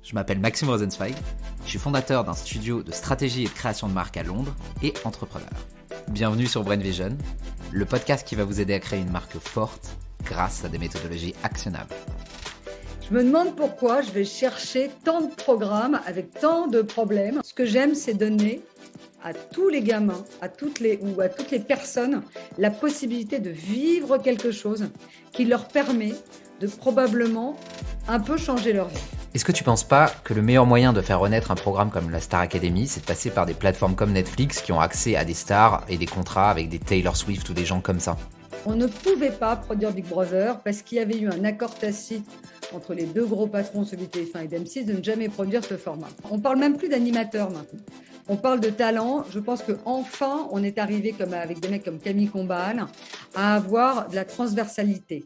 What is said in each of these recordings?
Je m'appelle Maxime Rosenzweig, je suis fondateur d'un studio de stratégie et de création de marque à Londres et entrepreneur. Bienvenue sur Brain Vision, le podcast qui va vous aider à créer une marque forte grâce à des méthodologies actionnables. Je me demande pourquoi je vais chercher tant de programmes avec tant de problèmes. Ce que j'aime, c'est donner à tous les gamins, à toutes les personnes, la possibilité de vivre quelque chose qui leur permet de probablement un peu changer leur vie. Est-ce que tu penses pas que le meilleur moyen de faire renaître un programme comme la Star Academy, c'est de passer par des plateformes comme Netflix qui ont accès à des stars et des contrats avec des Taylor Swift ou des gens comme ça? On ne pouvait pas produire Big Brother parce qu'il y avait eu un accord tacite entre les deux gros patrons, celui de TF1 et d'M6, de ne jamais produire ce format. On ne parle même plus d'animateurs maintenant. On parle de talent. Je pense qu'enfin, on est arrivé, comme avec des mecs comme Camille Combal, à avoir de la transversalité.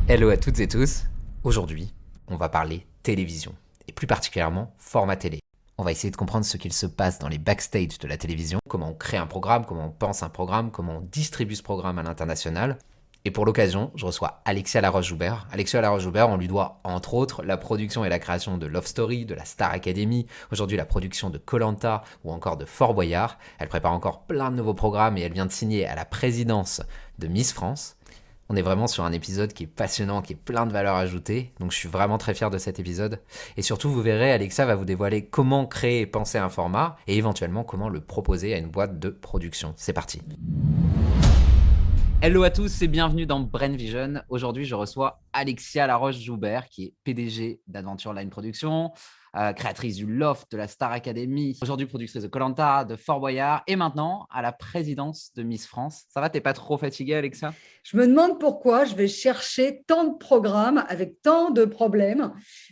Hello à toutes et tous. Aujourd'hui, on va parler télévision, et plus particulièrement format télé. On va essayer de comprendre ce qu'il se passe dans les backstage de la télévision, comment on crée un programme, comment on pense un programme, comment on distribue ce programme à l'international. Et pour l'occasion, je reçois Alexia Laroche-Joubert. Alexia Laroche-Joubert, on lui doit entre autres la production et la création de Love Story, de la Star Academy, aujourd'hui la production de Koh-Lanta ou encore de Fort Boyard. Elle prépare encore plein de nouveaux programmes et elle vient de signer à la présidence de Miss France. On est vraiment sur un épisode qui est passionnant, qui est plein de valeur ajoutée, donc je suis vraiment très fier de cet épisode. Et surtout, vous verrez, Alexia va vous dévoiler comment créer et penser un format, et éventuellement comment le proposer à une boîte de production. C'est parti. Hello à tous et bienvenue dans Brain Vision. Aujourd'hui, je reçois Alexia Laroche-Joubert, qui est PDG d'Adventure Line Productions, créatrice du Loft, de la Star Academy, aujourd'hui productrice de Koh-Lanta, de Fort Boyard et maintenant à la présidence de Miss France. Ça va, t'es pas trop fatiguée, Alexia? Je me demande pourquoi je vais chercher tant de programmes avec tant de problèmes,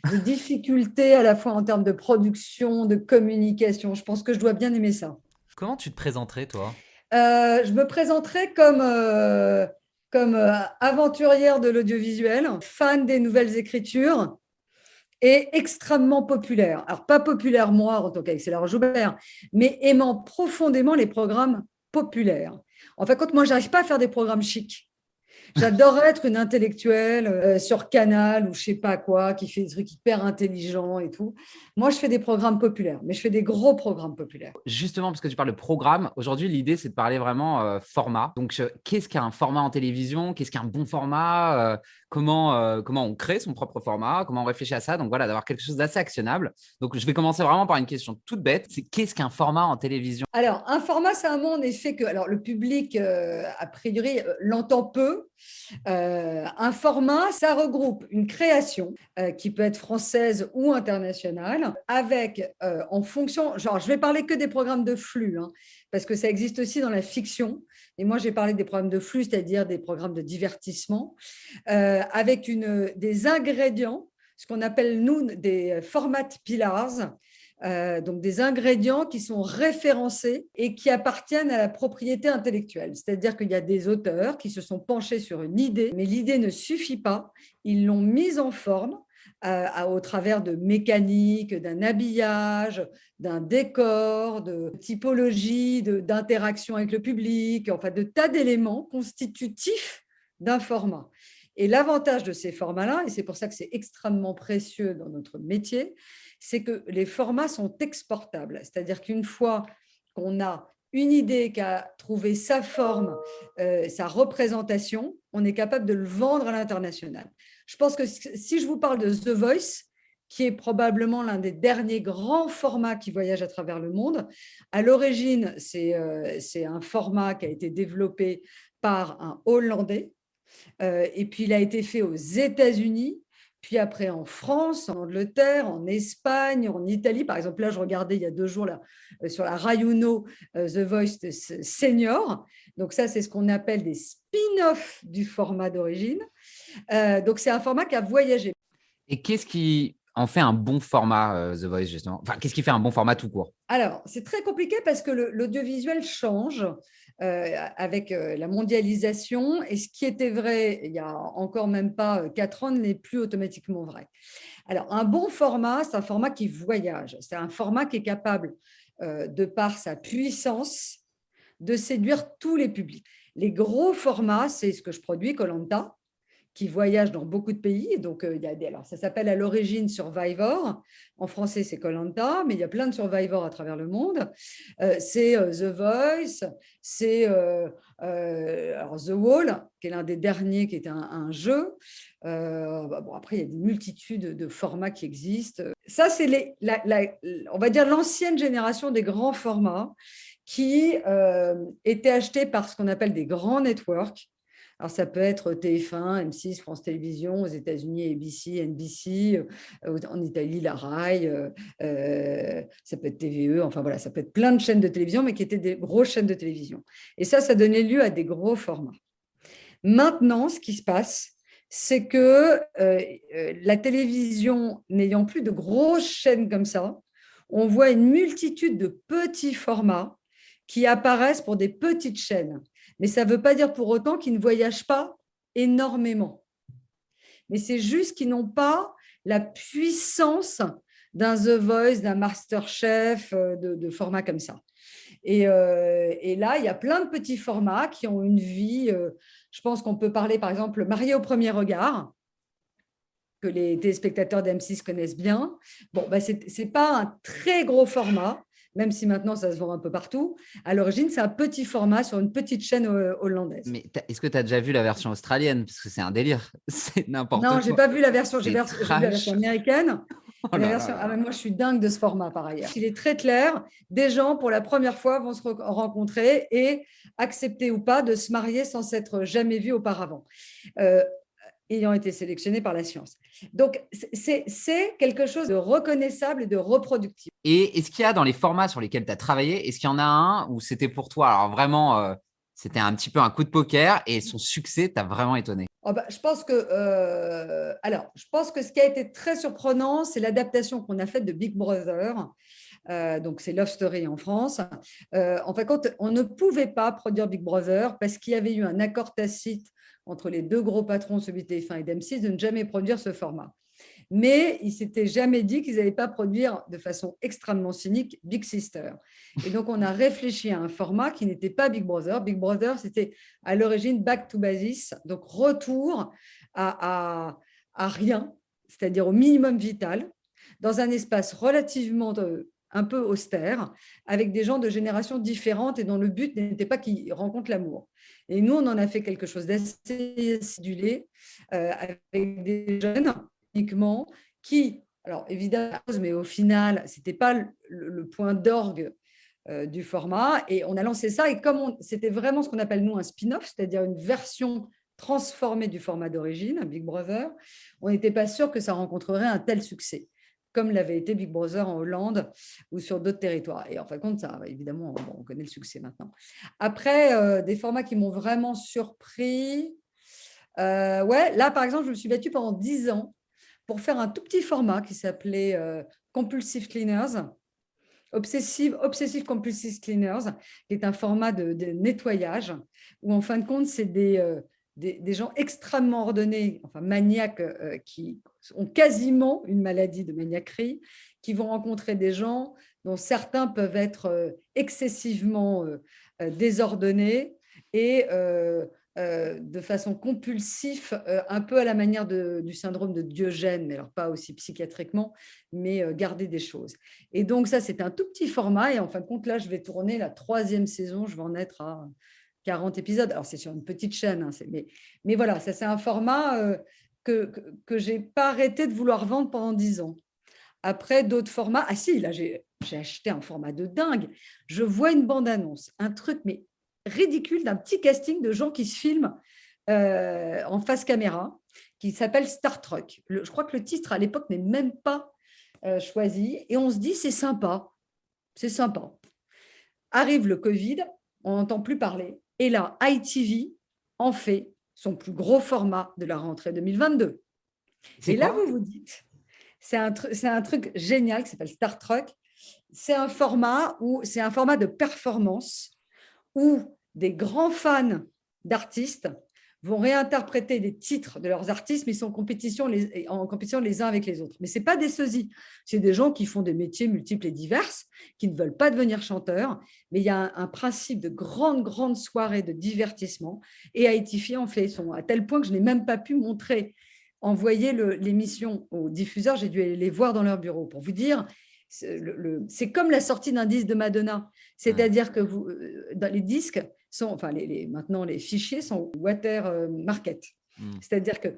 de difficultés à la fois en termes de production, de communication. Je pense que je dois bien aimer ça. Comment tu te présenterais, toi? Je me présenterai comme aventurière de l'audiovisuel, fan des nouvelles écritures et extrêmement populaire. Alors, pas populaire, moi, en tant qu'Alexia Laroche-Joubert, mais aimant profondément les programmes populaires. En fait, quand moi, j'arrive pas à faire des programmes chics. J'adorerais être une intellectuelle sur Canal ou je sais pas quoi, qui fait des trucs hyper intelligents et tout. Moi, je fais des programmes populaires, mais je fais des gros programmes populaires. Justement, parce que tu parles de programme, aujourd'hui, l'idée, c'est de parler vraiment format. Donc, qu'est-ce qu'un format en télévision? Qu'est-ce qu'un bon format? Comment on crée son propre format? Comment on réfléchit à ça? Donc, voilà, d'avoir quelque chose d'assez actionnable. Donc, je vais commencer vraiment par une question toute bête. C'est qu'est-ce qu'un format en télévision? Alors, un format, c'est un mot en effet que alors, le public, a priori, l'entend peu. Un format, ça regroupe une création qui peut être française ou internationale, avec en fonction, genre je vais parler que des programmes de flux, hein, parce que ça existe aussi dans la fiction. Et moi, j'ai parlé des programmes de flux, c'est-à-dire des programmes de divertissement, avec des ingrédients, ce qu'on appelle nous des format pillars. Donc des ingrédients qui sont référencés et qui appartiennent à la propriété intellectuelle. C'est-à-dire qu'il y a des auteurs qui se sont penchés sur une idée, mais l'idée ne suffit pas. Ils l'ont mise en forme au travers de mécaniques, d'un habillage, d'un décor, de typologie, d'interaction avec le public, enfin de tas d'éléments constitutifs d'un format. Et l'avantage de ces formats-là, et c'est pour ça que c'est extrêmement précieux dans notre métier, c'est que les formats sont exportables. C'est-à-dire qu'une fois qu'on a une idée qui a trouvé sa forme, sa représentation, on est capable de le vendre à l'international. Je pense que si je vous parle de The Voice, qui est probablement l'un des derniers grands formats qui voyagent à travers le monde, à l'origine, c'est un format qui a été développé par un Hollandais, et puis il a été fait aux États-Unis, puis après en France, en Angleterre, en Espagne, en Italie. Par exemple, là, je regardais il y a 2 jours là, sur la Rai Uno, The Voice Senior. Donc ça, c'est ce qu'on appelle des spin-offs du format d'origine. Donc c'est un format qui a voyagé. Et qu'est-ce qui en fait un bon format, The Voice, justement? Enfin, qu'est-ce qui fait un bon format tout court? Alors, c'est très compliqué parce que l'audiovisuel change avec la mondialisation, et ce qui était vrai il y a encore même pas 4 ans ne l'est plus automatiquement vrai. Alors, un bon format, c'est un format qui voyage. C'est un format qui est capable, de par sa puissance, de séduire tous les publics. Les gros formats, c'est ce que je produis, Koh-Lanta, qui voyage dans beaucoup de pays. Donc, alors, ça s'appelle à l'origine Survivor. En français, c'est koh, mais il y a plein de Survivor à travers le monde. C'est The Voice, c'est alors The Wall, qui est l'un des derniers, qui est un jeu. Bon, après, il y a des multitudes de formats qui existent. Ça, c'est on va dire l'ancienne génération des grands formats qui étaient achetés par ce qu'on appelle des grands networks. Alors, ça peut être TF1, M6, France Télévisions, aux États-Unis, ABC, NBC, en Italie, la Rai, ça peut être TVE, enfin voilà, ça peut être plein de chaînes de télévision, mais qui étaient des grosses chaînes de télévision. Et ça donnait lieu à des gros formats. Maintenant, ce qui se passe, c'est que la télévision n'ayant plus de grosses chaînes comme ça, on voit une multitude de petits formats qui apparaissent pour des petites chaînes. Mais ça ne veut pas dire pour autant qu'ils ne voyagent pas énormément. Mais c'est juste qu'ils n'ont pas la puissance d'un The Voice, d'un MasterChef, de formats comme ça. Et là, il y a plein de petits formats qui ont une vie. Je pense qu'on peut parler, par exemple, Marié au premier regard, que les téléspectateurs d'M6 connaissent bien. Bon, ce n'est pas un très gros format, même si maintenant ça se vend un peu partout. À l'origine, c'est un petit format sur une petite chaîne hollandaise. Mais est-ce que tu as déjà vu la version australienne? Parce que c'est un délire. C'est n'importe quoi. Non, je n'ai pas vu la version. J'ai vu la trash. version américaine. Oh là là Ah, là. mais moi, je suis dingue de ce format par ailleurs. Il est très clair. Des gens, pour la première fois, vont se rencontrer et accepter ou pas de se marier sans s'être jamais vus auparavant, ayant été sélectionnés par la science. Donc, c'est quelque chose de reconnaissable et de reproductible. Et est-ce qu'il y a dans les formats sur lesquels tu as travaillé, est-ce qu'il y en a un où c'était pour toi, alors vraiment, c'était un petit peu un coup de poker et son succès t'a vraiment étonné? Je pense que ce qui a été très surprenant, c'est l'adaptation qu'on a faite de Big Brother. Donc, c'est Love Story en France. En fin de compte, on ne pouvait pas produire Big Brother parce qu'il y avait eu un accord tacite entre les deux gros patrons, celui de TF1 et d'M6, de ne jamais produire ce format. Mais ils ne s'étaient jamais dit qu'ils n'allaient pas produire de façon extrêmement cynique Big Sister. Et donc, on a réfléchi à un format qui n'était pas Big Brother. Big Brother, c'était à l'origine back to basis, donc retour à rien, c'est-à-dire au minimum vital, dans un espace relativement un peu austère, avec des gens de générations différentes et dont le but n'était pas qu'ils rencontrent l'amour. Et nous, on en a fait quelque chose d'assez acidulé, avec des jeunes uniquement qui, alors évidemment, mais au final, ce n'était pas le point d'orgue du format. Et on a lancé ça, et comme c'était vraiment ce qu'on appelle, nous, un spin-off, c'est-à-dire une version transformée du format d'origine, Big Brother, on n'était pas sûr que ça rencontrerait un tel succès, comme l'avait été Big Brother en Hollande ou sur d'autres territoires. Et en fin de compte, ça, évidemment, on connaît le succès maintenant. Après, des formats qui m'ont vraiment surpris. Là, par exemple, je me suis battue pendant 10 ans pour faire un tout petit format qui s'appelait Compulsive Cleaners, Obsessive Compulsive Cleaners, qui est un format de nettoyage, où en fin de compte, c'est des gens extrêmement ordonnés, enfin maniaques, qui ont quasiment une maladie de maniaquerie, qui vont rencontrer des gens dont certains peuvent être excessivement désordonnés et de façon compulsive, un peu à la manière du syndrome de Diogène, mais alors pas aussi psychiatriquement, mais garder des choses. Et donc ça, c'est un tout petit format, et en fin de compte, là, je vais tourner la 3e saison, je vais en être à 40 épisodes. Alors, c'est sur une petite chaîne, hein, mais voilà, ça, c'est un format que je n'ai pas arrêté de vouloir vendre pendant 10 ans. Après, d'autres formats. Ah si, là, j'ai acheté un format de dingue. Je vois une bande-annonce, un truc, mais ridicule, d'un petit casting de gens qui se filment en face caméra, qui s'appelle Star Trek. Je crois que le titre, à l'époque, n'est même pas choisi. Et on se dit, c'est sympa. C'est sympa. Arrive le Covid, on n'entend plus parler. Et là, ITV en fait son plus gros format de la rentrée 2022. Et là, vous vous dites, c'est un truc génial qui s'appelle Star Trek. C'est un format de performance où des grands fans d'artistes vont réinterpréter les titres de leurs artistes, mais ils sont en compétition les uns avec les autres. Mais ce n'est pas des sosies. C'est des gens qui font des métiers multiples et divers, qui ne veulent pas devenir chanteurs, mais il y a un principe de grande soirée de divertissement. Et Haïti en fait son, à tel point que je n'ai même pas pu envoyer l'émission aux diffuseurs. J'ai dû aller les voir dans leur bureau pour vous dire. C'est comme la sortie d'un disque de Madonna. C'est-à-dire que dans les disques, maintenant les fichiers sont water market. C'est-à-dire que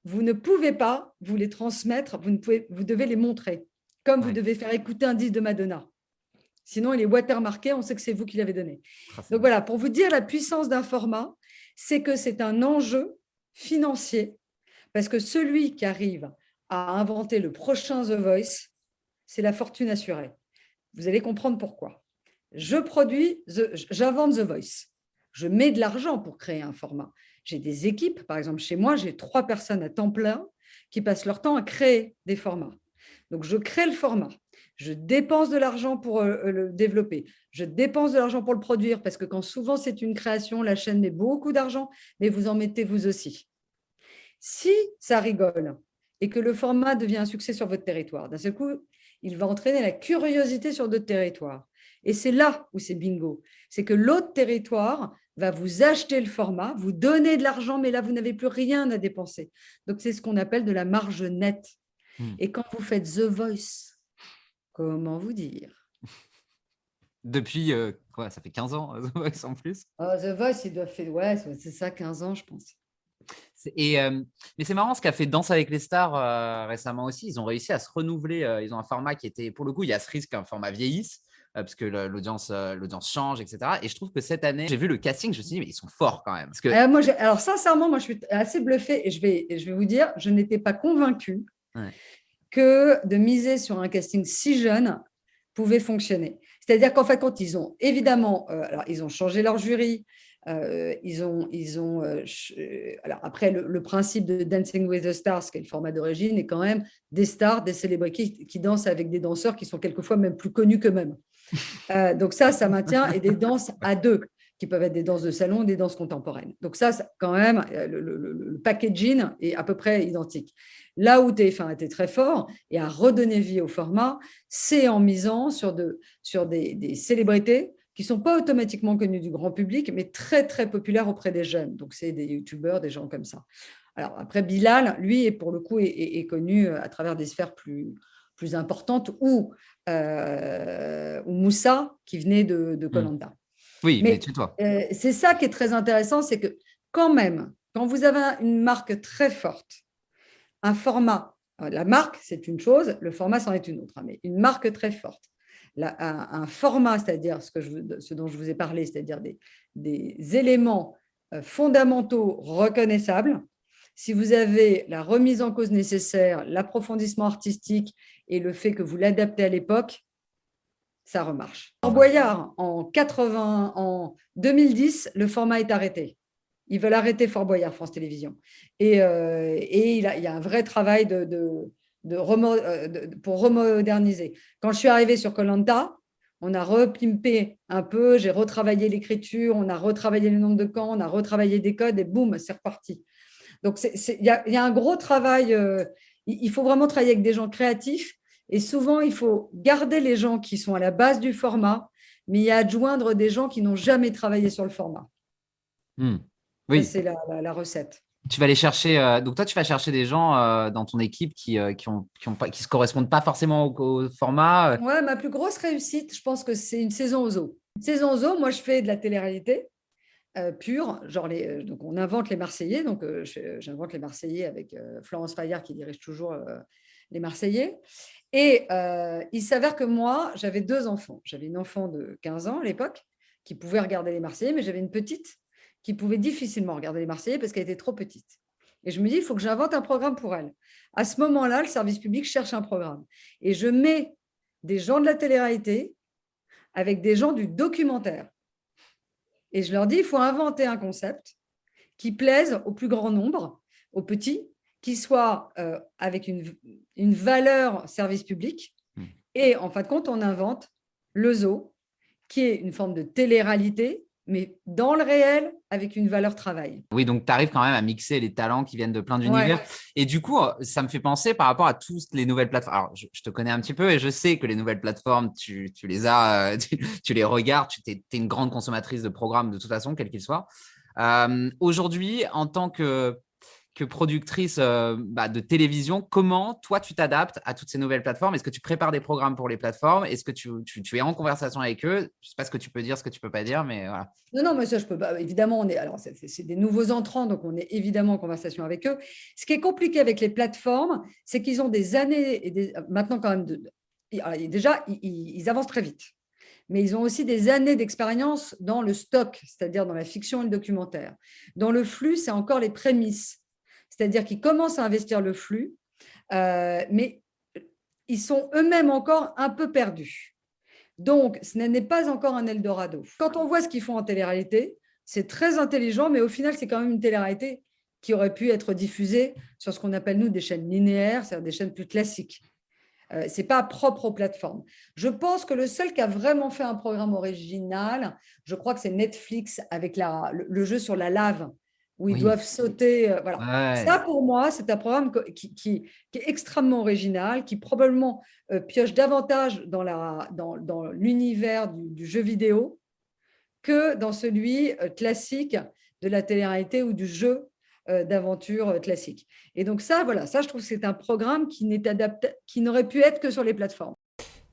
vous ne pouvez pas vous les transmettre, vous devez les montrer, comme vous devez faire écouter un disque de Madonna. Sinon, il est watermarké, on sait que c'est vous qui l'avez donné. Donc voilà, pour vous dire la puissance d'un format, c'est que c'est un enjeu financier, parce que celui qui arrive à inventer le prochain The Voice, c'est la fortune assurée. Vous allez comprendre pourquoi. J'invente The Voice. Je mets de l'argent pour créer un format. J'ai des équipes, par exemple chez moi, j'ai 3 personnes à temps plein qui passent leur temps à créer des formats. Donc, je crée le format. Je dépense de l'argent pour le développer. Je dépense de l'argent pour le produire parce que quand souvent c'est une création, la chaîne met beaucoup d'argent, mais vous en mettez vous aussi. Si ça rigole et que le format devient un succès sur votre territoire, d'un seul coup, il va entraîner la curiosité sur d'autres territoires. Et c'est là où c'est bingo. C'est que l'autre territoire va vous acheter le format, vous donner de l'argent, mais là, vous n'avez plus rien à dépenser. Donc, c'est ce qu'on appelle de la marge nette. Et quand vous faites The Voice, comment vous dire? Depuis, ça fait 15 ans, The Voice en plus. The Voice, il doit faire, c'est ça, 15 ans, je pense. Mais c'est marrant ce qu'a fait Danse avec les stars récemment aussi. Ils ont réussi à se renouveler. Ils ont un format qui était, pour le coup, il y a ce risque qu'un format vieillisse parce que l'audience change, etc. Et je trouve que cette année, j'ai vu le casting, je me suis dit, mais ils sont forts quand même. Parce que... alors, sincèrement, moi, je suis assez bluffée et je vais vous dire, je n'étais pas convaincue que de miser sur un casting si jeune pouvait fonctionner. C'est-à-dire qu'en fait, quand ils ont évidemment, alors ils ont changé leur jury. Alors après, le principe de Dancing with the Stars, qui est le format d'origine, est quand même des stars, des célébrités qui dansent avec des danseurs qui sont quelquefois même plus connus qu'eux-mêmes. Donc ça maintient, et des danses à deux, qui peuvent être des danses de salon, des danses contemporaines. Donc ça quand même, le packaging est à peu près identique. Là où TF1 a été très fort et a redonné vie au format, c'est en misant sur des célébrités qui ne sont pas automatiquement connus du grand public, mais très, très populaires auprès des jeunes. Donc, c'est des youtubeurs, des gens comme ça. Alors, après, Bilal, lui, pour le coup, est connu à travers des sphères plus importantes, ou Moussa, qui venait de Koh-Lanta. Oui, mais toi. C'est ça qui est très intéressant, c'est que quand même, quand vous avez une marque très forte, un format, la marque, c'est une chose, le format, c'en est une autre, mais une marque très forte, un format, c'est-à-dire ce dont je vous ai parlé, c'est-à-dire des éléments fondamentaux reconnaissables. Si vous avez la remise en cause nécessaire, l'approfondissement artistique et le fait que vous l'adaptez à l'époque, ça remarche. Fort Boyard, en 2010, le format est arrêté. Ils veulent arrêter Fort Boyard, France Télévisions. Et il y a un vrai travail pour remoderniser. Quand je suis arrivée sur Koh-Lanta, on a repimpé un peu, j'ai retravaillé l'écriture, on a retravaillé le nombre de camps, on a retravaillé des codes et boum, c'est reparti. Donc, il y a un gros travail. Il faut vraiment travailler avec des gens créatifs et souvent, il faut garder les gens qui sont à la base du format, mais il y a adjoindre des gens qui n'ont jamais travaillé sur le format. Oui. Ça, c'est la recette. Tu vas aller chercher, donc toi, tu vas chercher des gens dans ton équipe qui se correspondent pas forcément au format. Ouais, ma plus grosse réussite, je pense que c'est une saison aux eaux. Une saison aux eaux, moi, je fais de la télé-réalité pure. Donc, on invente les Marseillais. Donc, j'invente les Marseillais avec Florence Fayard qui dirige toujours les Marseillais. Et il s'avère que moi, j'avais 2 enfants. J'avais une enfant de 15 ans à l'époque qui pouvait regarder les Marseillais, mais j'avais une petite qui pouvait difficilement regarder les Marseillais parce qu'elle était trop petite. Et je me dis, il faut que j'invente un programme pour elle. À ce moment-là, le service public cherche un programme. Et je mets des gens de la télé-réalité avec des gens du documentaire. Et je leur dis, il faut inventer un concept qui plaise au plus grand nombre, aux petits, qui soit avec une valeur service public. Et en fin de compte, on invente le zoo, qui est une forme de télé-réalité, mais dans le réel, avec une valeur travail. Oui, donc tu arrives quand même à mixer les talents qui viennent de plein d'univers. Ouais. Et du coup, ça me fait penser par rapport à toutes les nouvelles plateformes. Alors, je te connais un petit peu et je sais que les nouvelles plateformes, tu les as, tu les regardes, tu es une grande consommatrice de programmes de toute façon, quels qu'ils soient. Aujourd'hui, en tant que productrice de télévision, comment toi tu t'adaptes à toutes ces nouvelles plateformes? Est-ce que tu prépares des programmes pour les plateformes? Est-ce que tu es en conversation avec eux? Je ne sais pas ce que tu peux dire, ce que tu ne peux pas dire, mais voilà. Non, non, mais ça, je peux pas. Évidemment, alors, c'est des nouveaux entrants, donc on est évidemment en conversation avec eux. Ce qui est compliqué avec les plateformes, c'est qu'ils ont des années, maintenant quand même, alors, déjà, ils avancent très vite. Mais ils ont aussi des années d'expérience dans le stock, c'est-à-dire dans la fiction et le documentaire. Dans le flux, c'est encore les prémices. C'est-à-dire qu'ils commencent à investir le flux, mais ils sont eux-mêmes encore un peu perdus. Donc, ce n'est pas encore un Eldorado. Quand on voit ce qu'ils font en télé-réalité, c'est très intelligent, mais au final, c'est quand même une télé-réalité qui aurait pu être diffusée sur ce qu'on appelle, nous, des chaînes linéaires, c'est-à-dire des chaînes plus classiques. Ce n'est pas propre aux plateformes. Je pense que le seul qui a vraiment fait un programme original, je crois que c'est Netflix avec le jeu sur la lave, où ils Oui. doivent sauter. Voilà. Ouais. Ça, pour moi, c'est un programme qui est extrêmement original, qui probablement pioche davantage dans l'univers du jeu vidéo que dans celui classique de la télé-réalité ou du jeu d'aventure classique. Et donc ça, voilà, ça, je trouve que c'est un programme qui n'aurait pu être que sur les plateformes.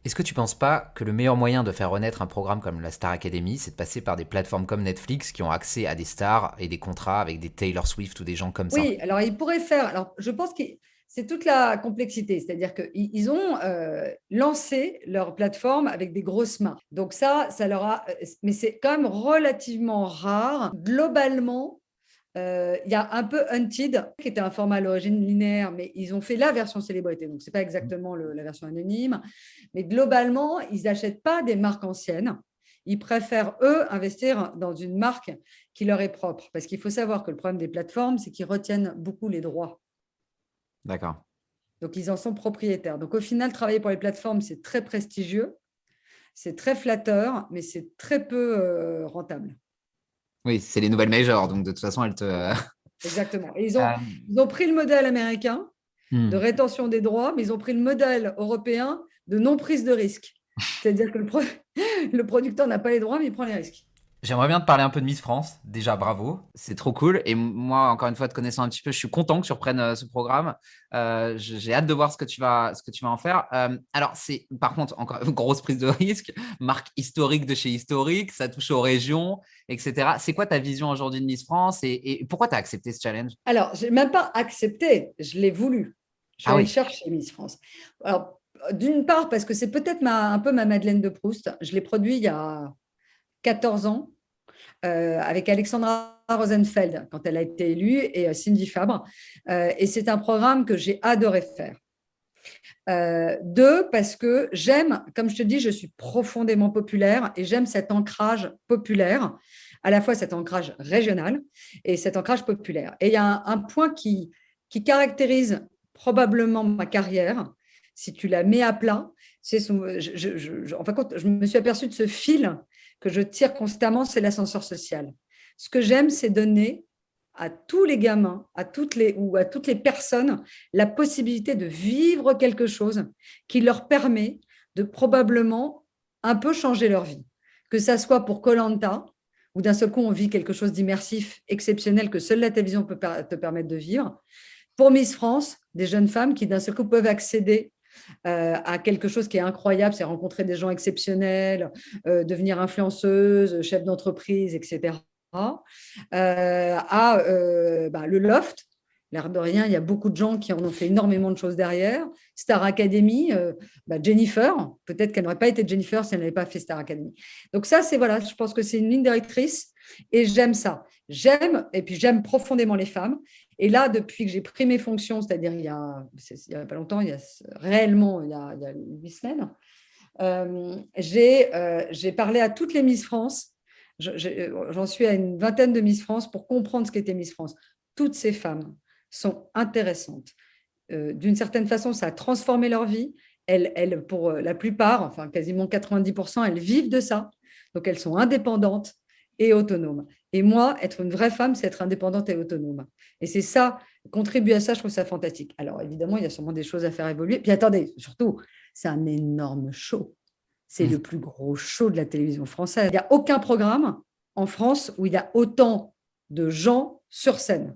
Est-ce que tu penses pas que le meilleur moyen de faire renaître un programme comme la Star Academy, c'est de passer par des plateformes comme Netflix qui ont accès à des stars et des contrats avec des Taylor Swift ou des gens comme ça? Oui, alors ils pourraient faire. Alors, je pense que c'est toute la complexité, c'est-à-dire qu'ils ont lancé leur plateforme avec des grosses mains. Donc ça leur a. Mais c'est quand même relativement rare. Globalement, il y a un peu Hunted, qui était un format à l'origine linéaire, mais ils ont fait la version célébrité, donc ce n'est pas exactement la version anonyme. Mais globalement, ils n'achètent pas des marques anciennes. Ils préfèrent, eux, investir dans une marque qui leur est propre. Parce qu'il faut savoir que le problème des plateformes, c'est qu'ils retiennent beaucoup les droits. D'accord. Donc, ils en sont propriétaires. Donc, au final, travailler pour les plateformes, c'est très prestigieux, c'est très flatteur, mais c'est très peu rentable. Oui, c'est les nouvelles majors, donc de toute façon, elles te. Exactement. Et ils ont pris le modèle américain de rétention des droits, mais ils ont pris le modèle européen de non-prise de risque. C'est-à-dire que le producteur n'a pas les droits, mais il prend les risques. J'aimerais bien te parler un peu de Miss France. Déjà, bravo. C'est trop cool. Et moi, encore une fois, te connaissant un petit peu, je suis content que tu reprennes ce programme. J'ai hâte de voir ce que tu vas en faire. Alors, c'est par contre encore une grosse prise de risque. Marque historique de chez historique, ça touche aux régions, etc. C'est quoi ta vision aujourd'hui de Miss France et pourquoi tu as accepté ce challenge? Alors, je n'ai même pas accepté, je l'ai voulu. Je suis allée le chercher, Miss France. Alors, d'une part, parce que c'est peut-être un peu ma Madeleine de Proust. Je l'ai produit il y a 14 ans avec Alexandra Rosenfeld quand elle a été élue et Cindy Fabre. Et c'est un programme que j'ai adoré faire. Deux, parce que j'aime, comme je te dis, je suis profondément populaire et j'aime cet ancrage populaire, à la fois cet ancrage régional et cet ancrage populaire. Et il y a un point qui caractérise probablement ma carrière, si tu la mets à plat, c'est en fin de compte, je me suis aperçue de ce fil que je tire constamment, c'est l'ascenseur social. Ce que j'aime, c'est donner à tous les gamins, à toutes les personnes, la possibilité de vivre quelque chose qui leur permet de probablement un peu changer leur vie. Que ça soit pour koh où d'un seul coup, on vit quelque chose d'immersif, exceptionnel, que seule la télévision peut te permettre de vivre. Pour Miss France, des jeunes femmes qui d'un seul coup peuvent accéder à quelque chose qui est incroyable, c'est rencontrer des gens exceptionnels, devenir influenceuse, chef d'entreprise, etc. Le Loft. L'air de rien, il y a beaucoup de gens qui en ont fait énormément de choses derrière. Star Academy, Jennifer, peut-être qu'elle n'aurait pas été Jennifer si elle n'avait pas fait Star Academy. Donc ça, je pense que c'est une ligne directrice et j'aime ça. Et puis j'aime profondément les femmes. Et là, depuis que j'ai pris mes fonctions, c'est-à-dire il y a pas longtemps, il y a 8 semaines, j'ai parlé à toutes les Miss France. J'en suis à une vingtaine de Miss France pour comprendre ce qu'était Miss France. Toutes ces femmes sont intéressantes. D'une certaine façon, ça a transformé leur vie. Elles, pour la plupart, enfin quasiment 90%, elles vivent de ça. Donc, elles sont indépendantes. et autonome. Et moi, être une vraie femme, c'est être indépendante et autonome. Et c'est ça, contribuer à ça, je trouve ça fantastique. Alors, évidemment, il y a sûrement des choses à faire évoluer. Puis attendez, surtout, c'est un énorme show. C'est le plus gros show de la télévision française. Il n'y a aucun programme en France où il y a autant de gens sur scène.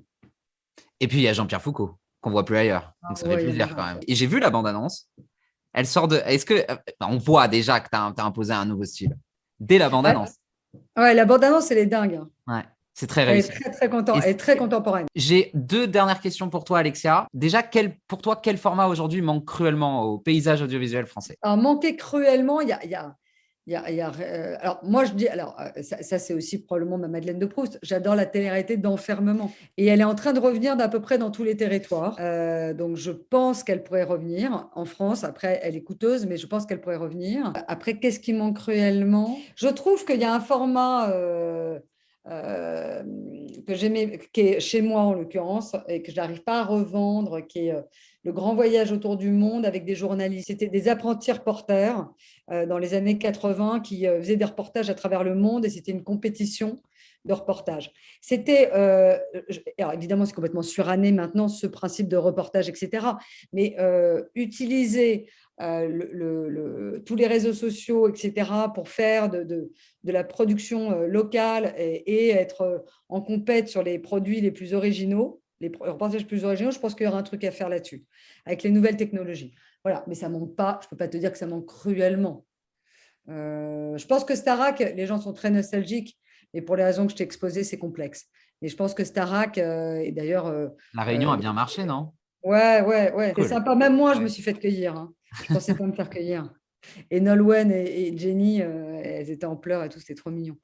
Et puis, il y a Jean-Pierre Foucault, qu'on voit plus ailleurs. Donc, ça fait plaisir quand même. Et j'ai vu la bande-annonce. Elle sort de… Est-ce que… On voit déjà que tu as imposé un nouveau style. Dès la bande-annonce. Ouais, la bande-annonce, elle est dingue. Ouais, c'est très réussi. Elle est très contemporaine. J'ai 2 dernières questions pour toi, Alexia. Déjà, pour toi, quel format aujourd'hui manque cruellement au paysage audiovisuel français? Alors, manquer cruellement, alors, moi, je dis, alors, ça c'est aussi probablement ma Madeleine de Proust. J'adore la télé-réalité d'enfermement. Et elle est en train de revenir d'à peu près dans tous les territoires. Donc, je pense qu'elle pourrait revenir en France. Après, elle est coûteuse, mais je pense qu'elle pourrait revenir. Après, qu'est-ce qui manque cruellement? Je trouve qu'il y a un format que j'aimais, qui est chez moi en l'occurrence, et que je n'arrive pas à revendre, qui est le grand voyage autour du monde avec des journalistes. C'était des apprentis reporters dans les années 80 qui faisaient des reportages à travers le monde et c'était une compétition de reportage. C'était, alors évidemment, c'est complètement suranné maintenant, ce principe de reportage, etc. Mais utiliser tous les réseaux sociaux, etc., pour faire de la production locale et être en compète sur les produits les plus originaux, les reportages plus originaux, je pense qu'il y aura un truc à faire là-dessus, avec les nouvelles technologies. Voilà, mais ça ne manque pas, je ne peux pas te dire que ça manque cruellement. Je pense que Starac, les gens sont très nostalgiques, mais pour les raisons que je t'ai exposées, c'est complexe. Et je pense que Starac, et d'ailleurs… La réunion a bien marché, non? Ouais, Cool. c'est sympa. Même moi, je me suis fait cueillir. Hein. Je ne pensais pas me faire cueillir. Et Nolwenn et Jenny, elles étaient en pleurs et tout, c'était trop mignon.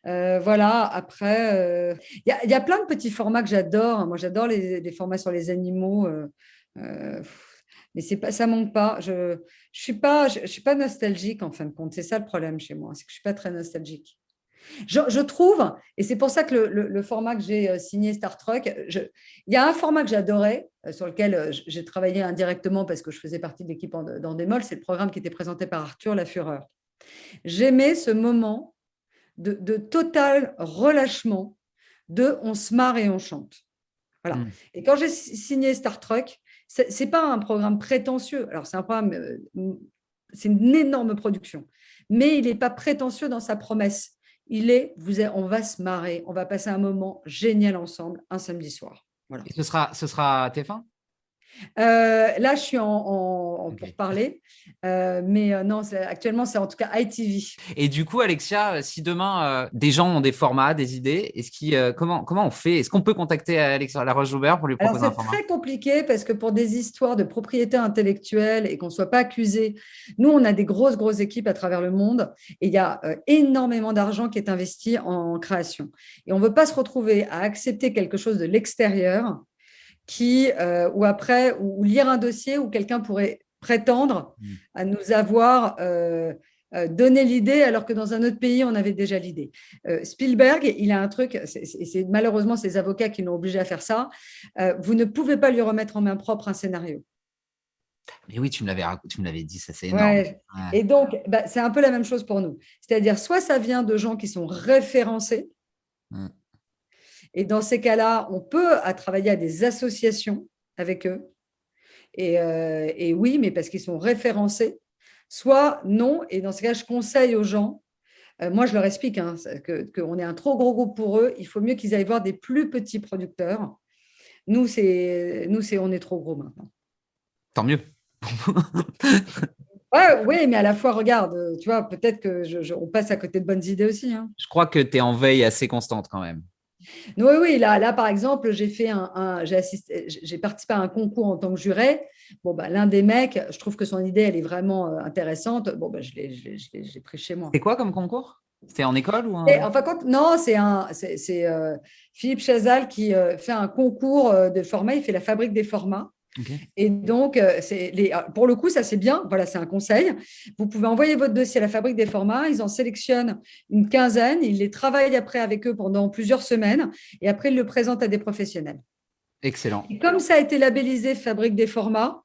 Voilà, après, il y a plein de petits formats que j'adore. Moi, j'adore les formats sur les animaux. Mais ça manque pas. Je suis pas nostalgique, en fin de compte. C'est ça le problème chez moi, c'est que je suis pas très nostalgique. Je trouve, et c'est pour ça que le format que j'ai signé Star Trek, il y a un format que j'adorais, sur lequel j'ai travaillé indirectement parce que je faisais partie de l'équipe d'Endemol, c'est le programme qui était présenté par Arthur Lafureur. J'aimais ce moment de total relâchement, on se marre et on chante. Voilà. Et quand j'ai signé Star Trek, c'est pas un programme prétentieux. Alors, c'est un programme, c'est une énorme production, mais il n'est pas prétentieux dans sa promesse. On va se marrer, on va passer un moment génial ensemble un samedi soir. Voilà. Et ce sera TF1? Là, je suis pour parler, mais non, actuellement, c'est en tout cas ITV. Et du coup, Alexia, si demain, des gens ont des formats, des idées, comment on fait? Est-ce qu'on peut contacter Alexia Laroche-Joubert pour lui proposer un format? C'est très compliqué parce que pour des histoires de propriété intellectuelle et qu'on ne soit pas accusé, nous, on a des grosses équipes à travers le monde et il y a énormément d'argent qui est investi en création. Et on ne veut pas se retrouver à accepter quelque chose de l'extérieur ou lire un dossier où quelqu'un pourrait prétendre à nous avoir donné l'idée alors que dans un autre pays, on avait déjà l'idée. Spielberg, il a un truc, c'est malheureusement ses avocats qui l'ont obligé à faire ça, vous ne pouvez pas lui remettre en main propre un scénario. Mais oui, tu me l'avais dit, ça c'est énorme. Ouais. Et donc, c'est un peu la même chose pour nous. C'est-à-dire, soit ça vient de gens qui sont référencés, et dans ces cas-là, on peut travailler à des associations avec eux. Et oui, mais parce qu'ils sont référencés. Soit non. Et dans ce cas, je conseille aux gens, moi je leur explique qu'on est un trop gros groupe pour eux. Il faut mieux qu'ils aillent voir des plus petits producteurs. Nous, on est trop gros maintenant. Tant mieux. Oui, mais à la fois, regarde, tu vois, peut-être qu'on passe à côté de bonnes idées aussi. Hein. Je crois que tu es en veille assez constante quand même. Oui, là, par exemple, j'ai participé à un concours en tant que juré. Bon, l'un des mecs, je trouve que son idée, elle est vraiment intéressante. Bon, je l'ai pris chez moi. C'est quoi comme concours? C'était en école ou non, c'est Philippe Chazal qui fait un concours de format. Il fait la fabrique des formats. Okay. Et donc, pour le coup, ça c'est bien. Voilà, c'est un conseil. Vous pouvez envoyer votre dossier à la fabrique des formats. Ils en sélectionnent une quinzaine. Ils les travaillent après avec eux pendant plusieurs semaines. Et après, ils le présentent à des professionnels. Excellent. Et comme ça a été labellisé fabrique des formats,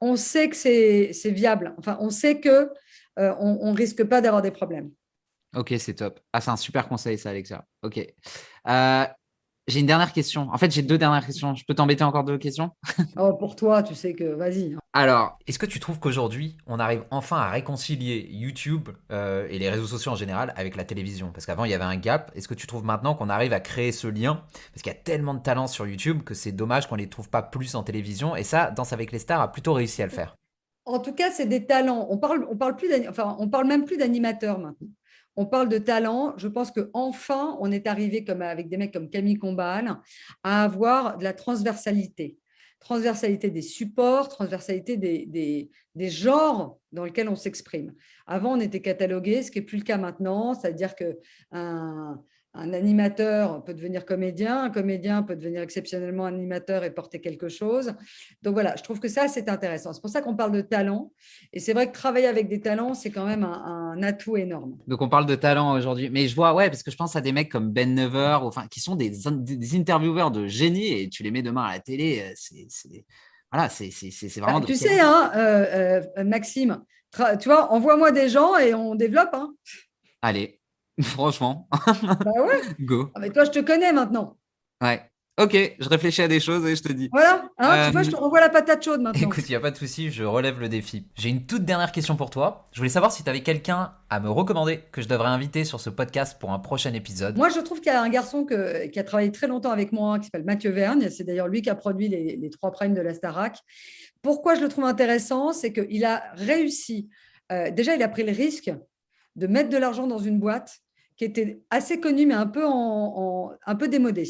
on sait que c'est viable. Enfin, on sait qu'on ne risque pas d'avoir des problèmes. Ok, c'est top. Ah, c'est un super conseil, ça, Alexia. Ok. J'ai une dernière question. En fait, j'ai 2 dernières questions. Je peux t'embêter encore 2 questions? Oh, pour toi, tu sais que vas-y. Alors, Est-ce que tu trouves qu'aujourd'hui, on arrive enfin à réconcilier YouTube et les réseaux sociaux en général avec la télévision? Parce qu'avant, il y avait un gap. Est-ce que tu trouves maintenant qu'on arrive à créer ce lien? Parce qu'il y a tellement de talents sur YouTube que c'est dommage qu'on ne les trouve pas plus en télévision. Et ça, Danse avec les stars a plutôt réussi à le faire. En tout cas, c'est des talents. On parle plus enfin, on parle même plus d'animateurs maintenant. On parle de talents. Je pense qu'enfin, on est arrivé, comme avec des mecs comme Camille Combal, à avoir de la transversalité. Transversalité des supports, transversalité des genres dans lesquels on s'exprime. Avant, on était catalogué, ce qui n'est plus le cas maintenant. C'est-à-dire qu'un animateur peut devenir comédien, un comédien peut devenir exceptionnellement animateur et porter quelque chose. Donc voilà, je trouve que ça, c'est intéressant. C'est pour ça qu'on parle de talent. Et c'est vrai que travailler avec des talents, c'est quand même un atout énorme. donc on parle de talent aujourd'hui. Mais je vois, ouais, parce que je pense à des mecs comme Ben Never, enfin, qui sont des intervieweurs de génie et tu les mets demain à la télé. Voilà, c'est vraiment de Tu sais, qualité. hein, Maxime, tu vois, envoie-moi des gens et on développe. Hein. Allez, franchement, Bah ouais. go. Ah, mais toi, je te connais maintenant. Ouais. Ok, je réfléchis à des choses et je te dis. Voilà. Hein, tu vois, je Euh, te renvoie la patate chaude maintenant. Écoute, il n'y a pas de souci, je relève le défi. J'ai une toute dernière question pour toi. Je voulais savoir si tu avais quelqu'un à me recommander que je devrais inviter sur ce podcast pour un prochain épisode. Moi, je trouve qu'il y a un garçon qui a travaillé très longtemps avec moi, qui s'appelle Mathieu Vergne. C'est d'ailleurs lui qui a produit les 3 primes de la Starac. Pourquoi je le trouve intéressant? C'est qu'il a réussi. Déjà, il a pris le risque de mettre de l'argent dans une boîte qui était assez connue, mais un peu démodée.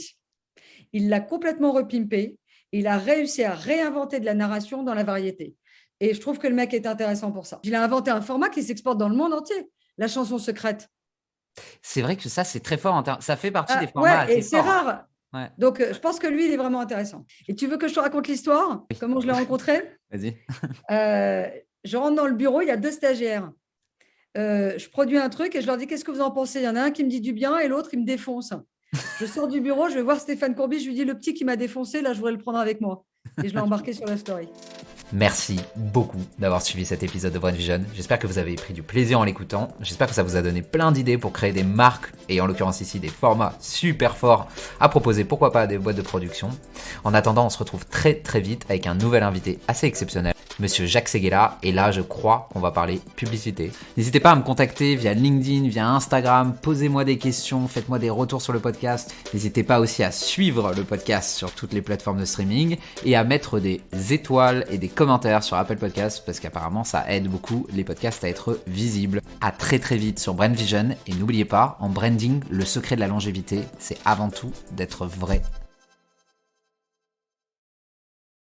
Il l'a complètement repimpé. Il a réussi à réinventer de la narration dans la variété. Et je trouve que le mec est intéressant pour ça. Il a inventé un format qui s'exporte dans le monde entier, la chanson secrète. c'est vrai que ça, c'est très fort. Ça fait partie des formats Ouais, et assez c'est forts, hein. rare. Ouais, Donc, je pense que lui, il est vraiment intéressant. Et tu veux que je te raconte l'histoire? oui, Comment je l'ai rencontré? vas-y. Je rentre dans le bureau, il y a 2 stagiaires. Je produis un truc et je leur dis qu'est-ce que vous en pensez? Il y en a un qui me dit du bien et l'autre, il me défonce. Je sors du bureau, je vais voir Stéphane Courbis, je lui dis le petit qui m'a défoncé, là, je voudrais le prendre avec moi. Et je l'ai embarqué sur la story. Merci beaucoup d'avoir suivi cet épisode de Brain Vision. J'espère que vous avez pris du plaisir en l'écoutant. J'espère que ça vous a donné plein d'idées pour créer des marques et en l'occurrence ici des formats super forts à proposer, pourquoi pas à des boîtes de production. En attendant, on se retrouve très très vite avec un nouvel invité assez exceptionnel, Monsieur Jacques Séguéla. Et là, je crois qu'on va parler publicité. N'hésitez pas à me contacter via LinkedIn, via Instagram. Posez-moi des questions, faites-moi des retours sur le podcast. N'hésitez pas aussi à suivre le podcast sur toutes les plateformes de streaming et à mettre des étoiles et des commentaires sur Apple Podcasts parce qu'apparemment ça aide beaucoup les podcasts à être visibles. À très très vite sur Brain Vision et n'oubliez pas, en branding, le secret de la longévité, c'est avant tout d'être vrai.